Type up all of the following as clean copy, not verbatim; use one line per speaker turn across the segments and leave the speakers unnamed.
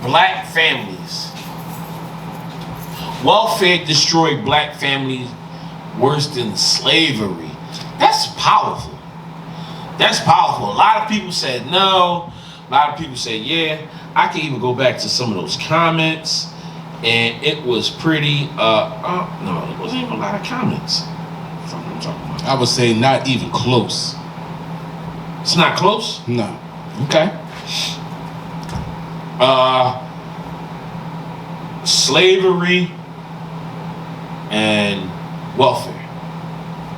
Black families. Welfare destroyed black families worse than slavery. That's powerful. That's powerful. A lot of people said no. A lot of people said yeah. I can even go back to some of those comments, and it was pretty. No, it wasn't even a lot of comments. That's what I'm talking about.
I would say not even close.
It's not close?
No.
Okay. Slavery and welfare.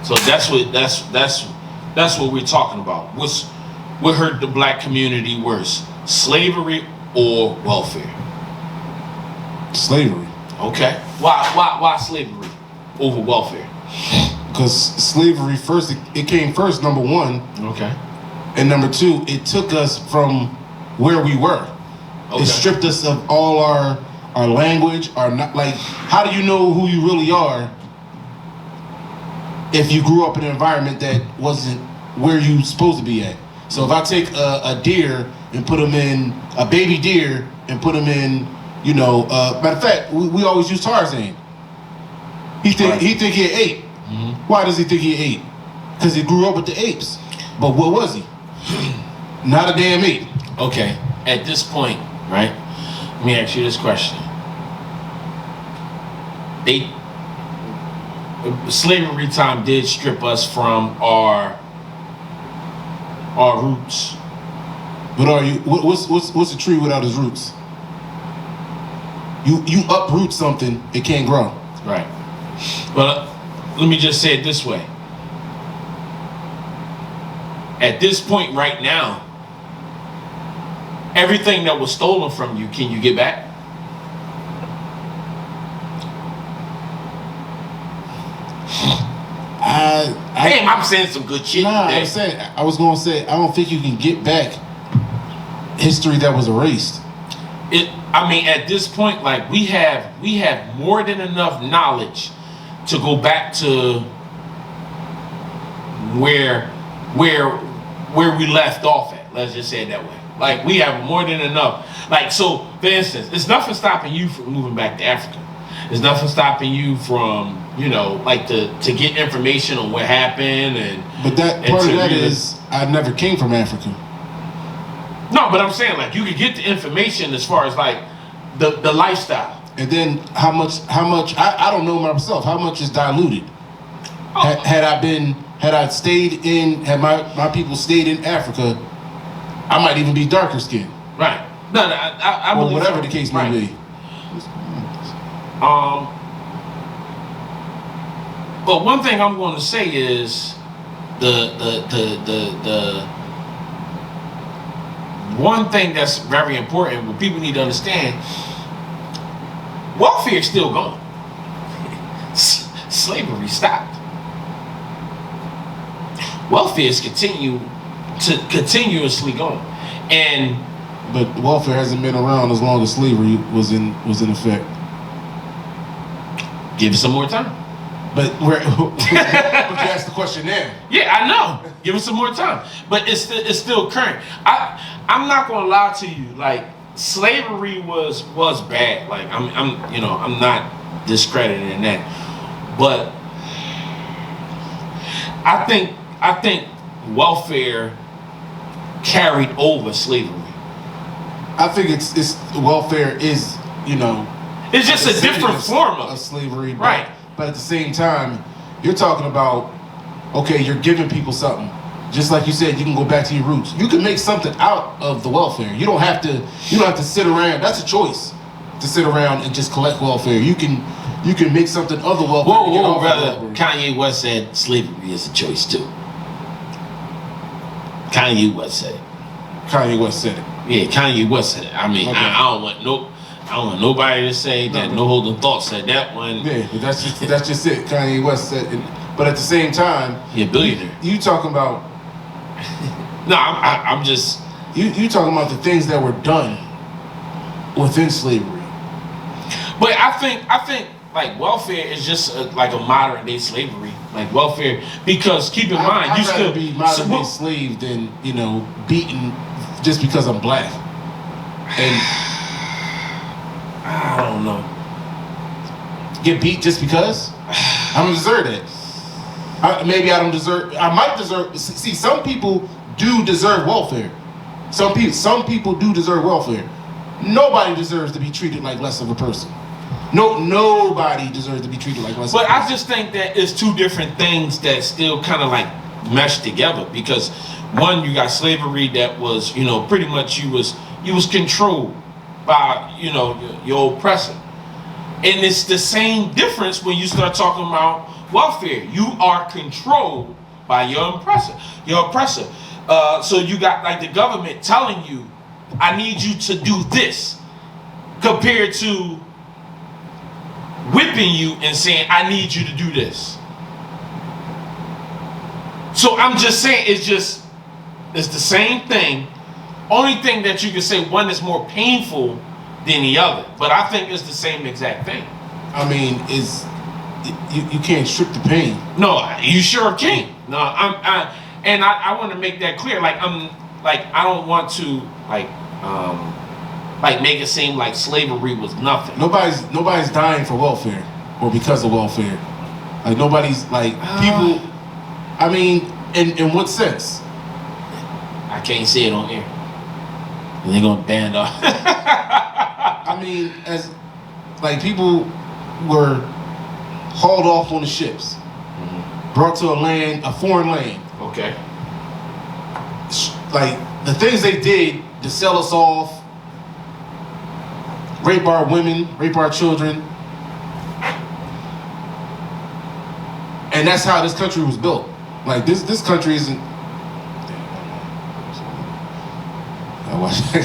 So that's what we're talking about. What hurt the black community worse? Slavery or welfare?
Slavery.
Okay. Why slavery over welfare?
Because slavery first, it came first, number one.
Okay.
And number two, it took us from where we were. Okay. It stripped us of all our language, how do you know who you really are if you grew up in an environment that wasn't where you supposed to be at? So if I take a deer and put him in, a baby deer and put him in, matter of fact, we always use Tarzan. He think he an ape. Mm-hmm. Why does he think he an ape? Because he grew up with the apes. But what was he? Not a damn ape.
Okay, at this point, right? Let me ask you this question. Slavery time did strip us from our roots.
What are you? What's a tree without its roots? You uproot something, it can't grow.
Right. But let me just say it this way. At this point right now, everything that was stolen from you, can you get back? Damn, I'm saying some good shit.
Nah, I was gonna say, I don't think you can get back history that was erased.
At this point, like we have more than enough knowledge to go back to where we left off at. Let's just say it that way. Like we have more than enough. Like so, for instance, there's nothing stopping you from moving back to Africa. There's nothing stopping you from, to get information on what happened
But that part of that is I never came from Africa.
No, but I'm saying like you could get the information as far as like the lifestyle.
And then how much I don't know myself, how much is diluted? Had my people stayed in Africa, I might even be darker skinned.
Right. No, I
or whatever the case may be.
But one thing I'm going to say is the one thing that's very important, what people need to understand, welfare is still going. Slavery stopped. Welfare is continuously going.
But welfare hasn't been around as long as slavery was in effect.
Give it some more time.
But you asked the question now.
Yeah, I know. Give it some more time. But it's still current. I'm not gonna lie to you. Like slavery was bad. Like I'm not discrediting that. But I think welfare carried over slavery.
I think it's welfare is
it's just a different form
of slavery,
right?
But at the same time, you're talking about you're giving people something. Just like you said, you can go back to your roots. You can make something out of the welfare. You don't have to sit around. That's a choice to sit around and just collect welfare. You can make something of the welfare.
Whoa, brother! Kanye West said slavery is a choice too. Kanye West said it.
Kanye West said it.
Yeah, Kanye West said it. I mean, okay. I don't want nobody to say that No Holding Thought said that one.
Yeah, but that's just it. Kanye West said it. But at the same time,
he a billionaire.
You talking about?
No, I'm just.
You talking about the things that were done within slavery.
But I think like welfare is just like a modern day slavery, like welfare. Because keep in mind, you still
be modern day slave than beaten just because I'm black. and
I don't know.
Get beat just because? I don't deserve that. Maybe I don't deserve. I might deserve. See, some people do deserve welfare. Some people do deserve welfare. Nobody deserves to be treated like less of a person. Nobody deserves to be treated like less.
But I just think that it's two different things that still kind of like mesh together, because one, you got slavery that was, pretty much you was controlled by, your oppressor. And it's the same difference when you start talking about welfare. You are controlled by your oppressor. So you got like the government telling you, I need you to do this, compared to whipping you and saying, I need you to do this. So I'm just saying, it's the same thing. Only thing that you can say, one is more painful than the other, but I think it's the same exact thing.
I mean, you can't strip the pain.
No, you sure can't. No, I want to make that clear. I don't want to make it seem like slavery was nothing.
Nobody's dying for welfare or because of welfare. Like nobody's people. I mean, in what sense?
I can't say it on air. They're gonna ban off.
I mean, as people were hauled off on the ships, brought to a foreign land.
Okay.
Like the things they did to sell us off, rape our women, rape our children, and that's how this country was built. Like this country isn't. I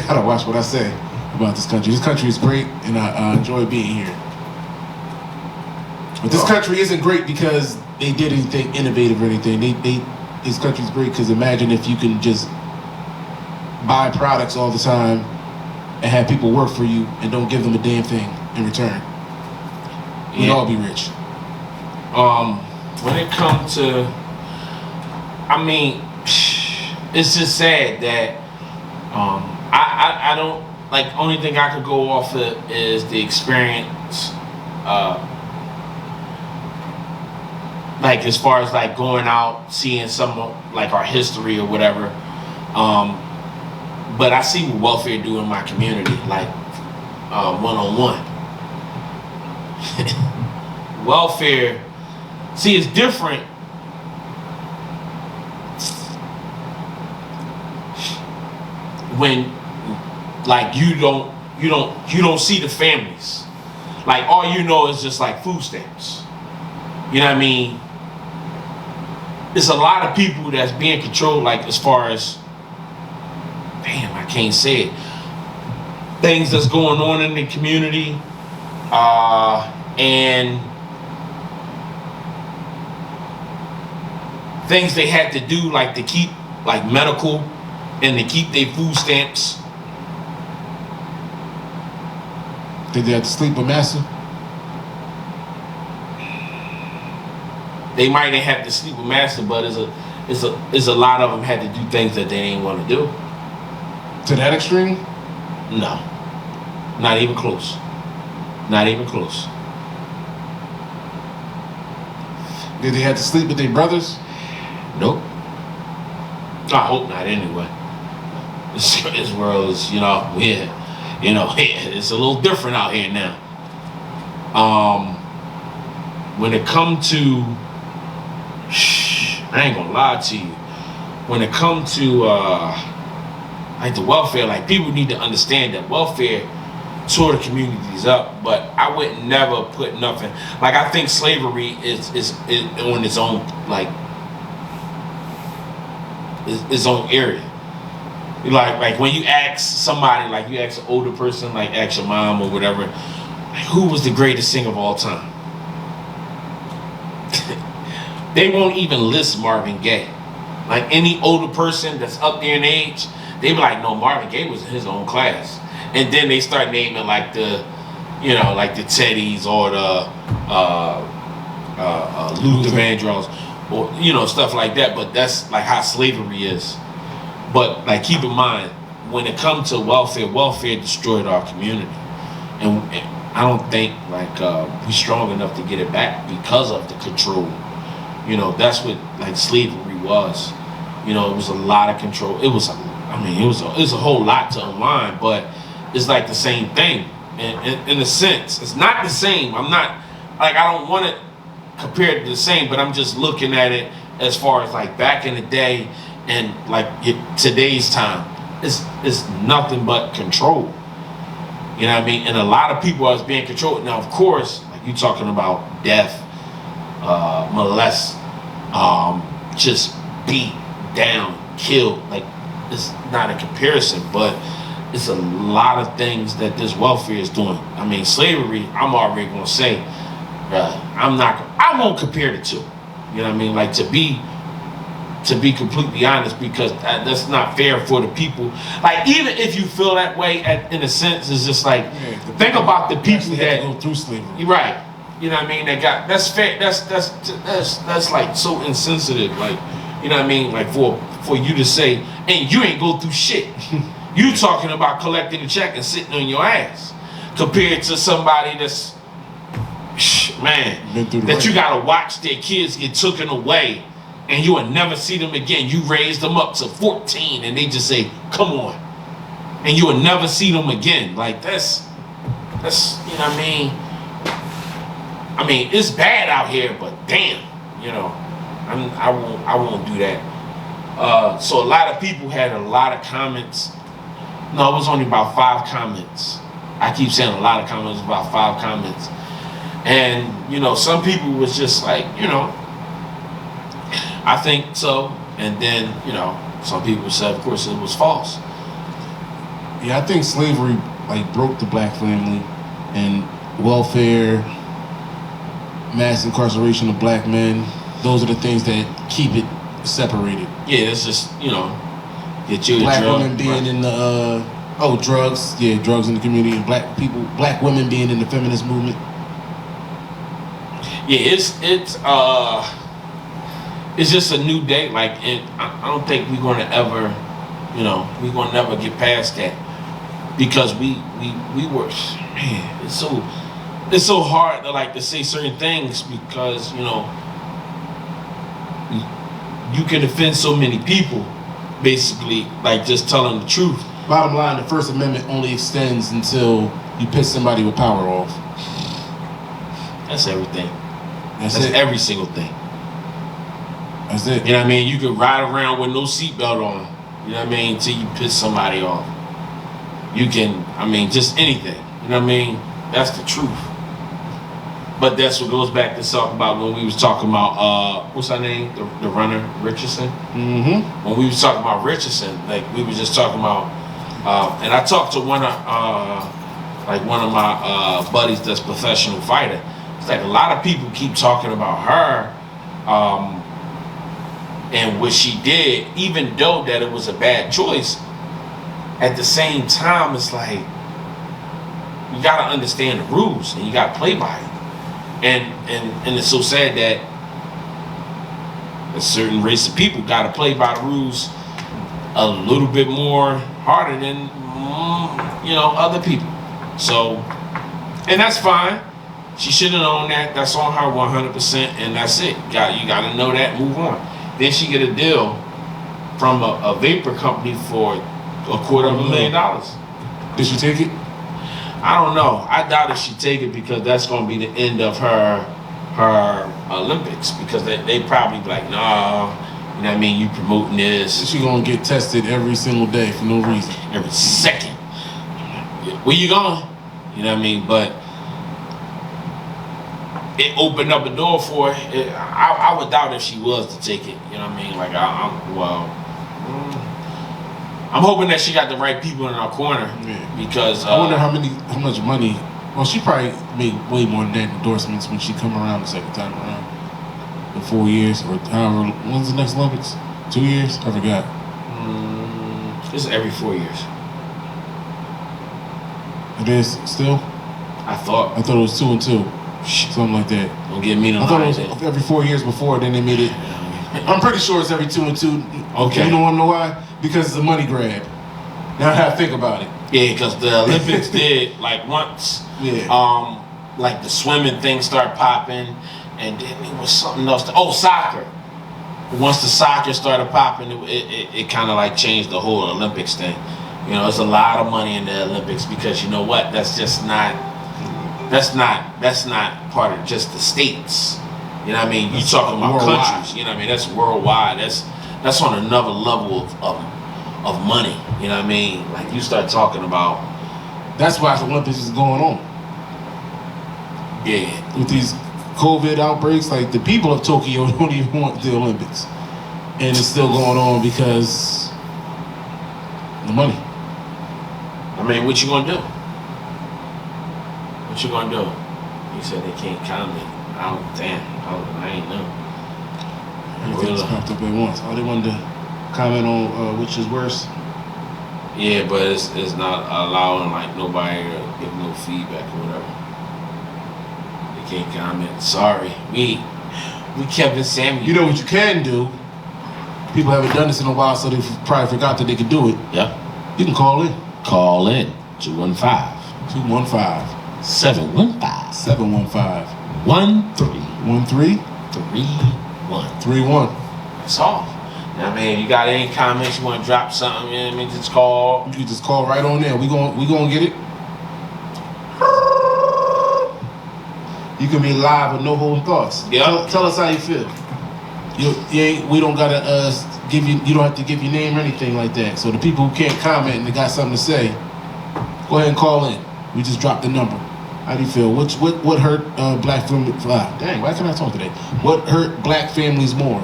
gotta watch what I say about this country. This country is great, and I enjoy being here. But this country isn't great because they did anything innovative or anything. This country's great because imagine if you can just buy products all the time and have people work for you and don't give them a damn thing in return. We'd all be rich.
When it comes to, it's just sad that I don't only thing I could go off of is the experience, as far as going out, seeing some of our history or whatever. But I see what welfare do in my community, one-on-one. Welfare, see, it's different. When you don't see the families. All you know is just food stamps. You know what I mean? There's a lot of people that's being controlled, as far as, damn, I can't say it. Things that's going on in the community, and things they had to do, to keep, medical, and to keep their food stamps.
Did they have to sleep with master?
They might have to sleep with master, but it's a lot of them had to do things that they didn't want to do.
To that extreme?
No, not even close. Not even close.
Did they have to sleep with their brothers?
Nope. I hope not. Anyway, this world is, it's a little different out here now. When it comes to, I ain't gonna lie to you. When it comes to the welfare, people need to understand that welfare tore the communities up. But I would never put nothing. I think slavery is on its own its own area. When you ask somebody, you ask an older person, ask your mom or whatever, who was the greatest singer of all time? They won't even list Marvin Gaye. Any older person that's up there in age, they be like, no, Marvin Gaye was in his own class. And then they start naming the Teddys or the Luther Vandross, or stuff like that. But that's how slavery is. But keep in mind, when it comes to welfare destroyed our community, and I don't think like we're strong enough to get it back because of the control. You know, that's what like slavery was. You know, it was a lot of control. It was a whole lot to unwind, but it's like the same thing in a sense. It's not the same. I'm not like, I don't want to compare it to the same, but I'm just looking at it as far as like back in the day and like today's time. It's nothing but control. You know what I mean? And a lot of people are being controlled. Now, of course, like you talking about death, molest, just beat down, killed. Like, it's not a comparison, but it's a lot of things that this welfare is doing. I mean, slavery, I'm already gonna say, I won't compare the two. You know what I mean? Like, to be completely honest, because that's not fair for the people. Like, even if you feel that way, in a sense, it's just like, think about the people that
go through slavery.
You're right. You know what I mean? That's fair. That's like so insensitive. Like, you know what I mean? Like for you to say, and you ain't go through shit. You talking about collecting a check and sitting on your ass, compared to somebody that's, man, that you gotta watch their kids get taken away, and you will never see them again. You raised them up to 14, and they just say, "Come on," and you will never see them again. Like that's you know what I mean? I mean, it's bad out here, but damn, you know, I won't do that. So a lot of people had a lot of comments. No, it was only about 5 comments. I keep saying a lot of comments, about 5 comments. And, you know, some people was just like, you know, I think so. And then, you know, some people said, of course, it was false.
Yeah, I think slavery, like, broke the black family, and welfare, mass incarceration of black men, those are the things that keep it separated.
Yeah, it's just, you know, get you
black
a drug,
women being in the drugs, drugs in the community, and black women being in the feminist movement.
Yeah, it's just a new day. Like, I don't think we're gonna ever, you know, we're gonna never get past that, because we were, man, it's so hard to like to say certain things, because, you know, you can offend so many people, basically, like just telling the truth.
Bottom line, the First Amendment only extends until you piss somebody with power off.
That's everything. That's
it.
Every single thing.
That's it.
You know what I mean? You can ride around with no seatbelt on, you know what I mean, until you piss somebody off. You can, I mean, just anything. You know what I mean? That's the truth. But that's what goes back to talk about when we was talking about what's her name, the runner, Richardson.
Mm-hmm.
When we was talking about Richardson, like we were just talking about, and I talked to one of my buddies that's a professional fighter. It's like a lot of people keep talking about her and what she did, even though that it was a bad choice. At the same time, it's like you gotta understand the rules and you gotta play by it. And it's so sad that a certain race of people got to play by the rules a little bit more harder than, you know, other people. So, and that's fine. She should have known that. That's on her 100%, and that's it. You got to know that, move on. Then she get a deal from a vapor company for $250,000.
Did she take it?
I don't know. I doubt if she take it, because that's going to be the end of her Olympics, because they probably be like, nah, you know what I mean, you promoting this.
She going to get tested every single day for no reason.
Every second. Where you going? You know what I mean? But it opened up a door for her. I would doubt if she was to take it. You know what I mean? Like, I'm hoping that she got the right people in our corner, because
I wonder how much money. Well, she probably made way more than that endorsements when she come around the second time around. In 4 years, or however. When's the next Olympics? 2 years? I forgot.
It's every 4 years.
It is still.
I thought
it was 2 and 2, something like that.
Don't get me no.
I thought it was every 4 years before. Then they made it. I'm pretty sure it's every 2 and 2.
Okay.
You don't want to know why? Because it's a money grab. Now I have to think about it.
Yeah, because the Olympics did like once.
Yeah.
Like the swimming thing started popping, and then it was something else. Soccer. Once the soccer started popping, it kind of like changed the whole Olympics thing. You know, there's a lot of money in the Olympics because you know what? That's not part of just the states. You know what I mean? You talking about
worldwide.
countries. You know what I mean? That's worldwide. That's on another level of money. You know what I mean? Like you start talking about.
That's why the Olympics is going on.
Yeah.
With these COVID outbreaks, like the people of Tokyo don't even want the Olympics, and it's still going on because the money.
I mean, what you gonna do? What you gonna do? You said they can't comment. I ain't know.
Everything's popped up at once. Oh, they wanted to comment on which is worse.
Yeah, but it's not allowing like nobody to give no feedback or whatever. They can't comment. Sorry, we Kevin Samuel.
You know what you can do? People haven't done this in a while, so they probably forgot that they could do it.
Yeah.
You can call in.
Call in 215 715
31.
That's all. I mean, you got any comments, you want to drop something, you know what I mean, just call.
You can just call right on there. We gonna get it. You can be live with no holding thoughts.
Yeah.
Tell us how you feel. We don't gotta give you. You don't have to give your name or anything like that. So the people who can't comment and they got something to say, go ahead and call in. We just dropped the number. How do you feel? What hurt black families? Dang, why can't I talk today? What hurt black families more?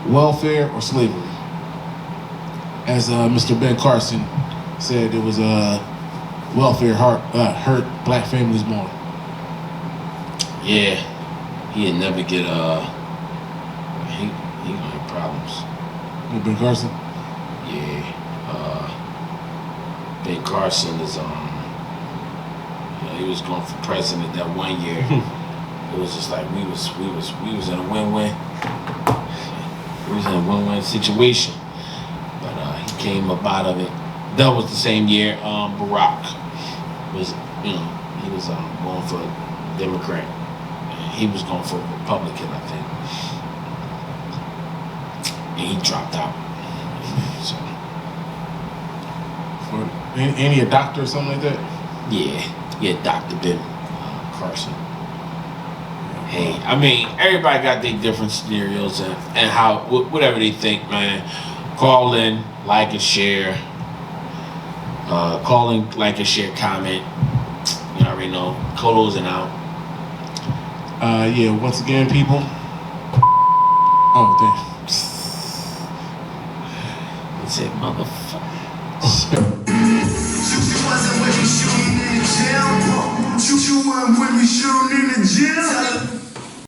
Welfare or slavery? As Mr. Ben Carson said, it was welfare hurt black families more.
Yeah, he'd never get he gonna have problems.
Ben Carson?
Yeah, Ben Carson is he was going for president that one year. It was just like we was in a win-win. We was in a win-win situation, but he came up out of it. That was the same year Barack was, he was going for Democrat. He was going for Republican, I think, and he dropped out. So,
ain't he a doctor or something like that?
Yeah, Dr. Ben Carson. Hey, I mean, everybody got their different scenarios and how, whatever they think, man. Call in, like and share. Call in, like and share, comment. You already know. Closing out.
Yeah, once again, people. Oh, damn.
He said, motherfucker.
You wasn't with me shooting in the gym. You weren't with me shooting in the gym.